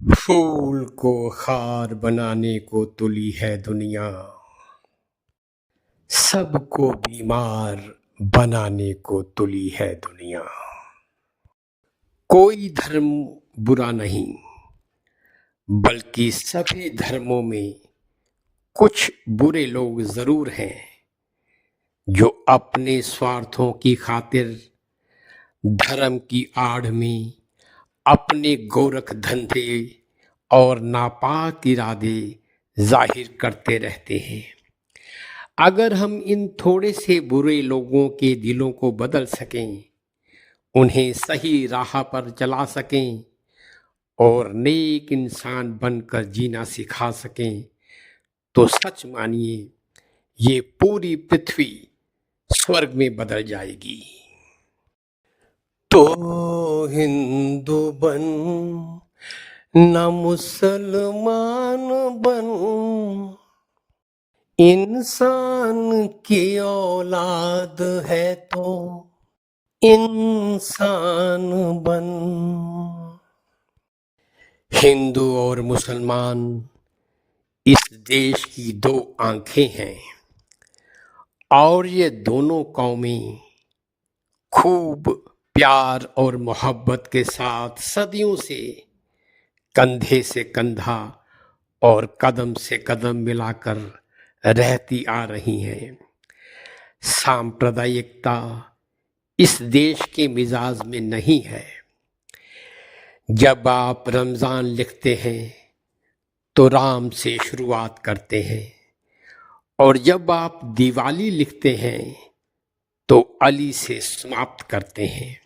फूल को खार बनाने को तुली है दुनिया, सबको बीमार बनाने को तुली है दुनिया। कोई धर्म बुरा नहीं, बल्कि सभी धर्मों में कुछ बुरे लोग जरूर हैं जो अपने स्वार्थों की खातिर धर्म की आड़ में अपने गोरख धंधे और नापाक इरादे जाहिर करते रहते हैं। अगर हम इन थोड़े से बुरे लोगों के दिलों को बदल सकें, उन्हें सही राह पर चला सकें और नेक इंसान बनकर जीना सिखा सकें, तो सच मानिए ये पूरी पृथ्वी स्वर्ग में बदल जाएगी। तो हिंदू बन न मुसलमान बन, इंसान की औलाद है तो इंसान बन। हिंदू और मुसलमान इस देश की दो आंखें हैं और ये दोनों कौमें खूब प्यार और मोहब्बत के साथ सदियों से कंधे से कंधा और कदम से कदम मिलाकर रहती आ रही हैं। सांप्रदायिकता इस देश के मिजाज में नहीं है। जब आप रमजान लिखते हैं तो राम से शुरुआत करते हैं और जब आप दिवाली लिखते हैं तो अली से समाप्त करते हैं।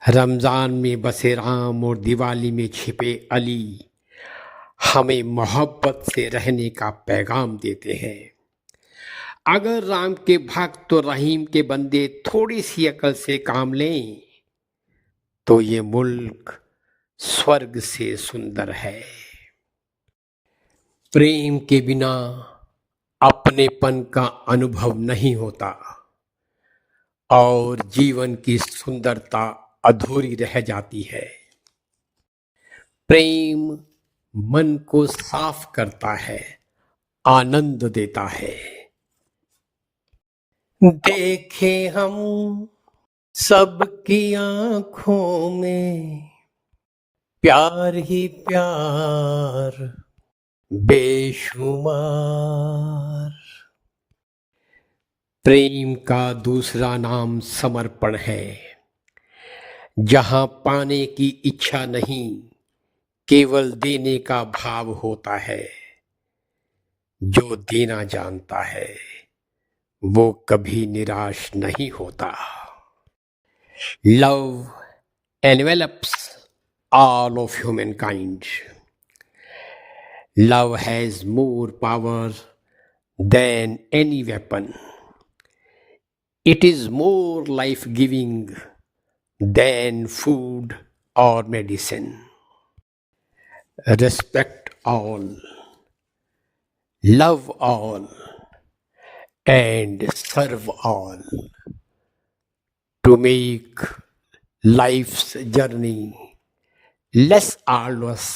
रमजान में बसे राम और दिवाली में छिपे अली हमें मोहब्बत से रहने का पैगाम देते हैं। अगर राम के भक्त तो रहीम के बंदे थोड़ी सी अकल से काम लें तो ये मुल्क स्वर्ग से सुंदर है। प्रेम के बिना अपनेपन का अनुभव नहीं होता और जीवन की सुंदरता अधूरी रह जाती है। प्रेम मन को साफ करता है, आनंद देता है। देखे हम सबकी आंखों में प्यार ही प्यार बेशुमार। प्रेम का दूसरा नाम समर्पण है, जहां पाने की इच्छा नहीं, केवल देने का भाव होता है। जो देना जानता है वो कभी निराश नहीं होता। Love envelops all of humankind. Love has more power than any weapon. It is more life-giving than food or medicine. Respect all, love all, and serve all to make life's journey less arduous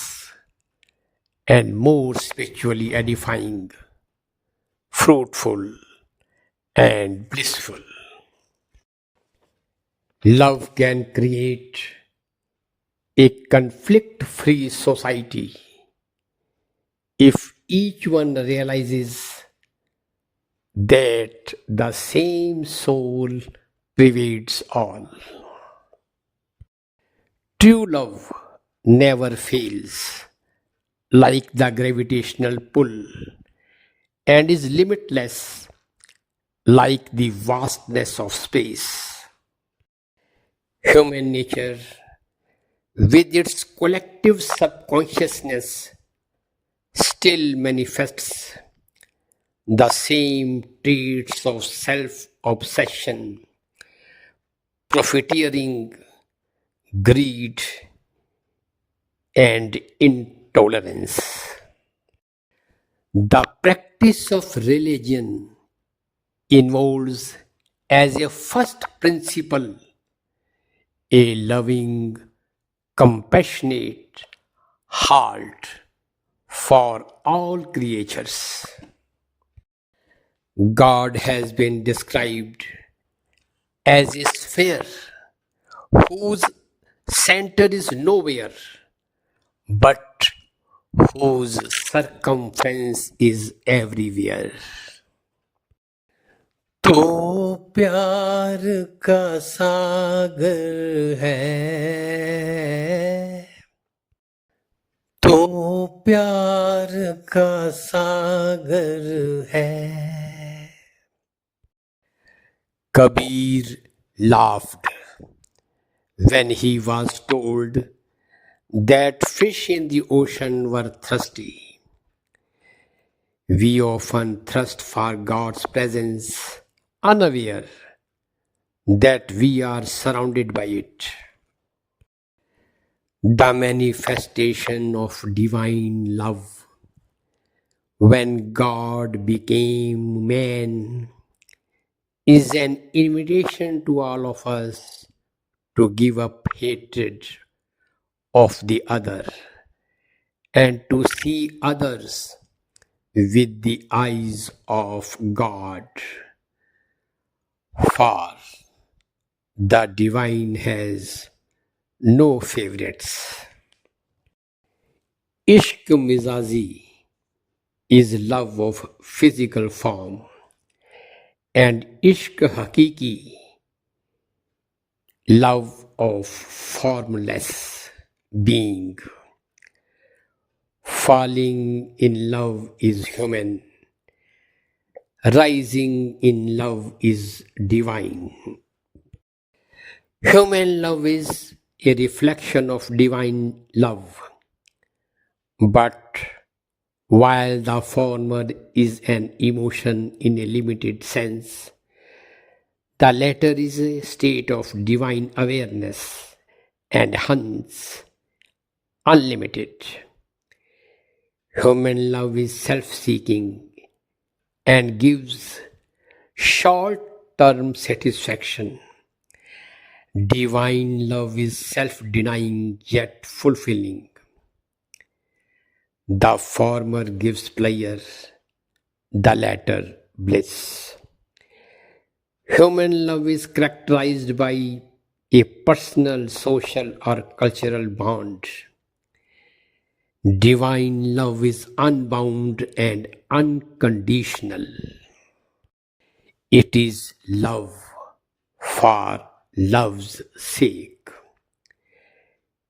and more spiritually edifying, fruitful, and blissful. Love can create a conflict-free society if each one realizes that the same soul pervades all. True love never fails, like the gravitational pull, and is limitless, like the vastness of space. Human nature, with its collective subconsciousness, still manifests the same traits of self-obsession, profiteering, greed, and intolerance. The practice of religion involves, as a first principle, a loving, compassionate, halt for all creatures. God has been described as a sphere whose center is nowhere, but whose circumference is everywhere. तो प्यार का सागर है, तो प्यार का सागर है. Kabir laughed when he was told that fish in the ocean were thirsty. We often thirst for God's presence, unaware that we are surrounded by it. The manifestation of divine love, when God became man, is an invitation to all of us to give up hatred of the other and to see others with the eyes of God. For the divine has no favorites. Ishq mizazi is love of physical form, and ishq hakiki, love of formless being. Falling in love is human, rising in love is divine. Human love is a reflection of divine love, but while the former is an emotion in a limited sense, the latter is a state of divine awareness and hence unlimited. Human love is self-seeking and gives short-term satisfaction. Divine love is self-denying yet fulfilling. The former gives pleasure, the latter bliss. Human love is characterized by a personal, social, or cultural bond. Divine love is unbound and unconditional. It is love for love's sake.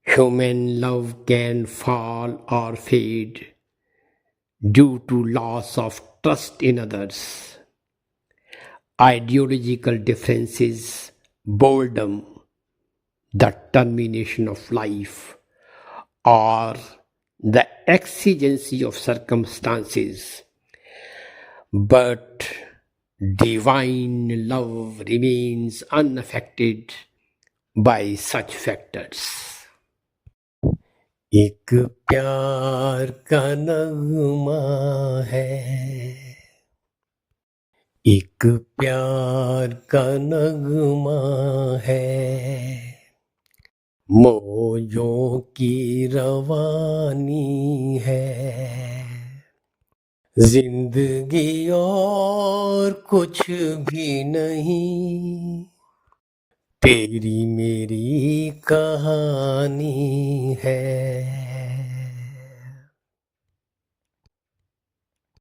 Human love can fall or fade due to loss of trust in others, ideological differences, boredom, the termination of life, or the exigency of circumstances. But divine love remains unaffected by such factors. एक प्यार का नगमा है, एक प्यार का नगमा है, मौजों की रवानी है, जिंदगी और कुछ भी नहीं, तेरी मेरी कहानी है.